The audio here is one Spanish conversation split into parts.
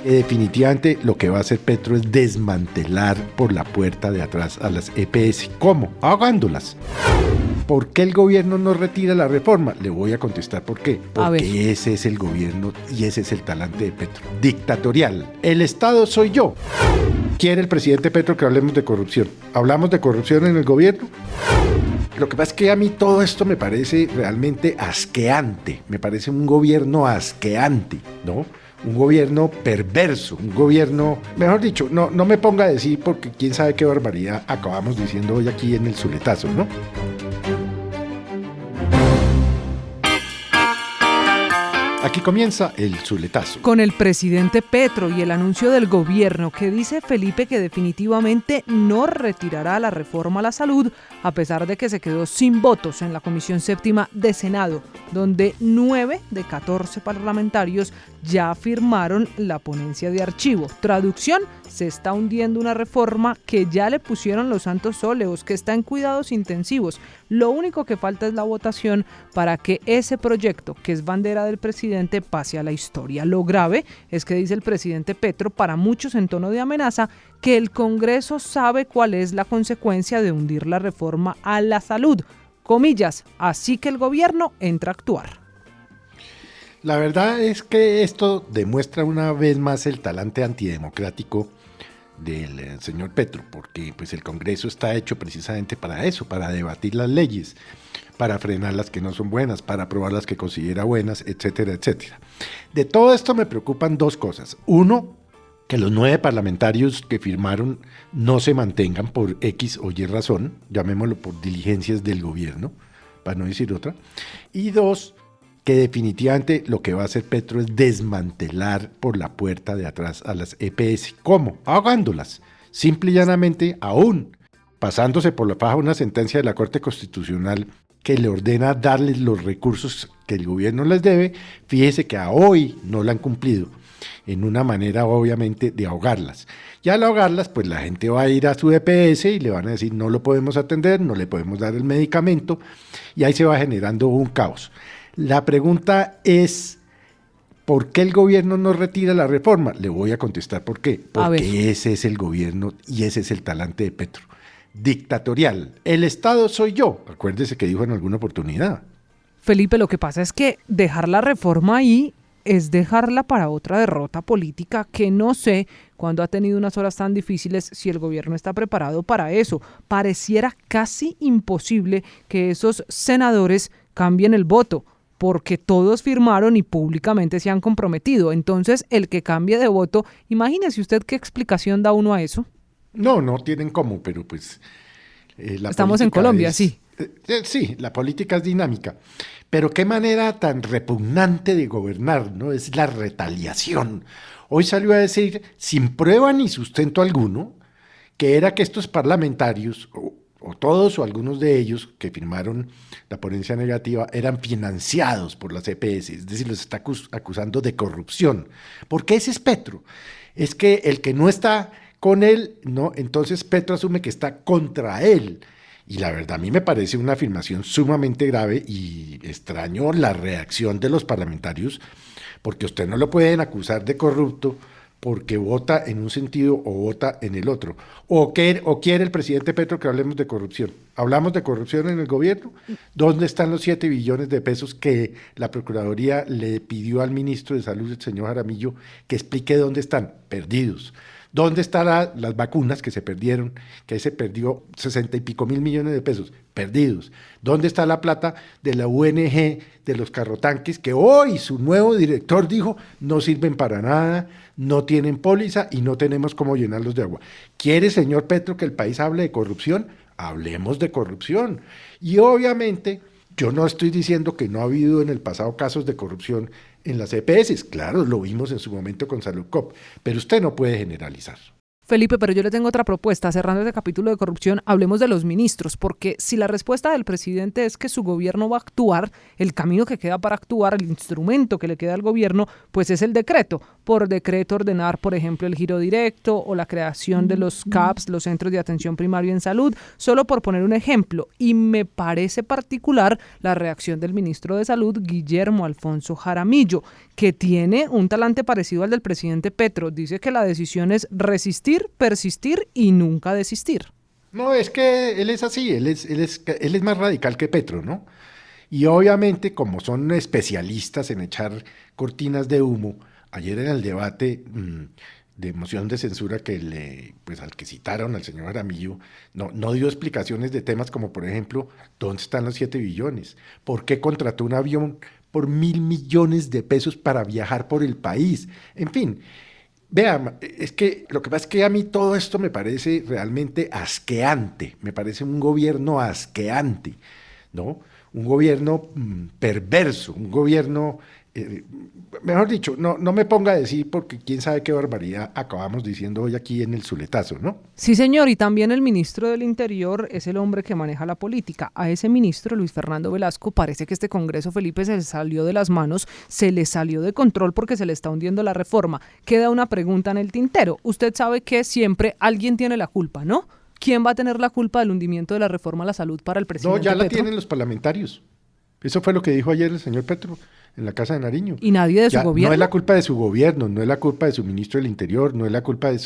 Definitivamente lo que va a hacer Petro es desmantelar por la puerta de atrás a las EPS. ¿Cómo? Ahogándolas. ¿Por qué el gobierno no retira la reforma? Le voy a contestar por qué. Porque ese es el gobierno y ese es el talante de Petro. Dictatorial. El Estado soy yo. ¿Quiere el presidente Petro que hablemos de corrupción? ¿Hablamos de corrupción en el gobierno? Lo que pasa es que a mí todo esto me parece realmente asqueante. Me parece un gobierno asqueante, ¿no? Un gobierno perverso, un gobierno, mejor dicho, no me ponga a decir porque quién sabe qué barbaridad acabamos diciendo hoy aquí en el Zuletazo, ¿no? Aquí comienza el Zuletazo. Con el presidente Petro y el anuncio del gobierno que dice Felipe que definitivamente no retirará la reforma a la salud, a pesar de que se quedó sin votos en la Comisión Séptima de Senado, donde 9 de 14 parlamentarios ya firmaron la ponencia de archivo. Traducción: se está hundiendo una reforma que ya le pusieron los santos óleos, que está en cuidados intensivos. Lo único que falta es la votación para que ese proyecto, que es bandera del presidente, pase a la historia. Lo grave es que dice el presidente Petro, para muchos en tono de amenaza, que el Congreso sabe cuál es la consecuencia de hundir la reforma a la salud. Comillas, así que el gobierno entra a actuar. La verdad es que esto demuestra una vez más el talante antidemocrático del señor Petro, porque pues el Congreso está hecho precisamente para eso, para debatir las leyes, para frenar las que no son buenas, para aprobar las que considera buenas, etcétera, etcétera. De todo esto me preocupan dos cosas. Uno, que los 9 parlamentarios que firmaron no se mantengan por X o Y razón, llamémoslo por diligencias del gobierno, para no decir otra. Y dos, que definitivamente lo que va a hacer Petro es desmantelar por la puerta de atrás a las EPS. ¿Cómo? Ahogándolas. Simple y llanamente, aún pasándose por la faja una sentencia de la Corte Constitucional que le ordena darles los recursos que el gobierno les debe. Fíjese que a hoy no la han cumplido, en una manera obviamente de ahogarlas. Y al ahogarlas, pues la gente va a ir a su EPS y le van a decir no lo podemos atender, no le podemos dar el medicamento, y ahí se va generando un caos. La pregunta es, ¿por qué el gobierno no retira la reforma? Le voy a contestar por qué. Porque ese es el gobierno y ese es el talante de Petro. Dictatorial. El Estado soy yo. Acuérdese que dijo en alguna oportunidad. Felipe, lo que pasa es que dejar la reforma ahí es dejarla para otra derrota política que no sé, cuando ha tenido unas horas tan difíciles, si el gobierno está preparado para eso. Pareciera casi imposible que esos senadores cambien el voto, porque todos firmaron y públicamente se han comprometido. Entonces, el que cambie de voto, imagínese usted qué explicación da uno a eso. No tienen cómo, pero pues... Estamos en Colombia, sí. Sí, la política es dinámica. Pero qué manera tan repugnante de gobernar, ¿no? Es la retaliación. Hoy salió a decir, sin prueba ni sustento alguno, que era que estos parlamentarios, o todos o algunos de ellos que firmaron la ponencia negativa, eran financiados por las EPS, es decir, los está acusando de corrupción. Porque ese es Petro. Es que el que no está con él, no, entonces Petro asume que está contra él. Y la verdad a mí me parece una afirmación sumamente grave y extraño la reacción de los parlamentarios, porque usted no lo pueden acusar de corrupto porque vota en un sentido o vota en el otro. O quiere el presidente Petro que hablemos de corrupción. ¿Hablamos de corrupción en el gobierno? ¿Dónde están los 7 billones de pesos que la Procuraduría le pidió al ministro de Salud, el señor Jaramillo, que explique dónde están? Perdidos. ¿Dónde están las vacunas que se perdieron? Que ahí se perdió 60 y pico mil millones de pesos, perdidos. ¿Dónde está la plata de la UNG, de los carrotanques, que hoy su nuevo director dijo no sirven para nada, no tienen póliza y no tenemos cómo llenarlos de agua? ¿Quiere, señor Petro, que el país hable de corrupción? Hablemos de corrupción. Y obviamente yo no estoy diciendo que no ha habido en el pasado casos de corrupción en las EPS, claro, lo vimos en su momento con Saludcop, pero usted no puede generalizar. Felipe, pero yo le tengo otra propuesta. Cerrando este capítulo de corrupción, hablemos de los ministros, porque si la respuesta del presidente es que su gobierno va a actuar, el camino que queda para actuar, el instrumento que le queda al gobierno, pues es el decreto, por decreto ordenar, por ejemplo, el giro directo o la creación de los CAPS, los Centros de Atención Primaria en Salud, solo por poner un ejemplo. Y me parece particular la reacción del ministro de Salud, Guillermo Alfonso Jaramillo, que tiene un talante parecido al del presidente Petro. Dice que la decisión es resistir, persistir y nunca desistir. No, es que él es así, él es más radical que Petro, ¿no? Y obviamente, como son especialistas en echar cortinas de humo, ayer en el debate de moción de censura pues al que citaron al señor Jaramillo, no dio explicaciones de temas como, por ejemplo, ¿dónde están los 7 billones? ¿Por qué contrató un avión por 1.000 millones de pesos para viajar por el país? En fin. Vea, es que lo que pasa es que a mí todo esto me parece realmente asqueante, me parece un gobierno asqueante, ¿no? Un gobierno perverso, un gobierno, mejor dicho, no me ponga a decir porque quién sabe qué barbaridad acabamos diciendo hoy aquí en el Zuletazo, ¿no? Sí, señor, y también el ministro del Interior es el hombre que maneja la política. A ese ministro, Luis Fernando Velasco, parece que este Congreso, Felipe, se le salió de las manos, se le salió de control porque se le está hundiendo la reforma. Queda una pregunta en el tintero. Usted sabe que siempre alguien tiene la culpa, ¿no? ¿Quién va a tener la culpa del hundimiento de la reforma a la salud para el presidente No, ya la Petro? tienen los parlamentarios. Eso fue lo que dijo ayer el señor Petro en la Casa de Nariño. ¿Y nadie de su gobierno? No es la culpa de su gobierno, no es la culpa de su ministro del Interior, no es la culpa de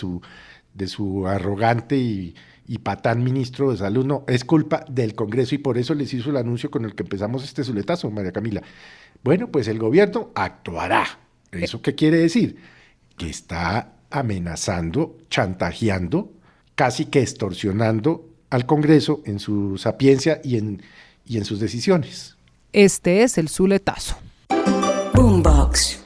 su arrogante y patán ministro de Salud, no, es culpa del Congreso y por eso les hizo el anuncio con el que empezamos este Zuletazo, María Camila. Bueno, pues el gobierno actuará. ¿Eso qué quiere decir? Que está amenazando, chantajeando, casi que extorsionando al Congreso en su sapiencia y en sus decisiones. Este es el Zuletazo. Boombox.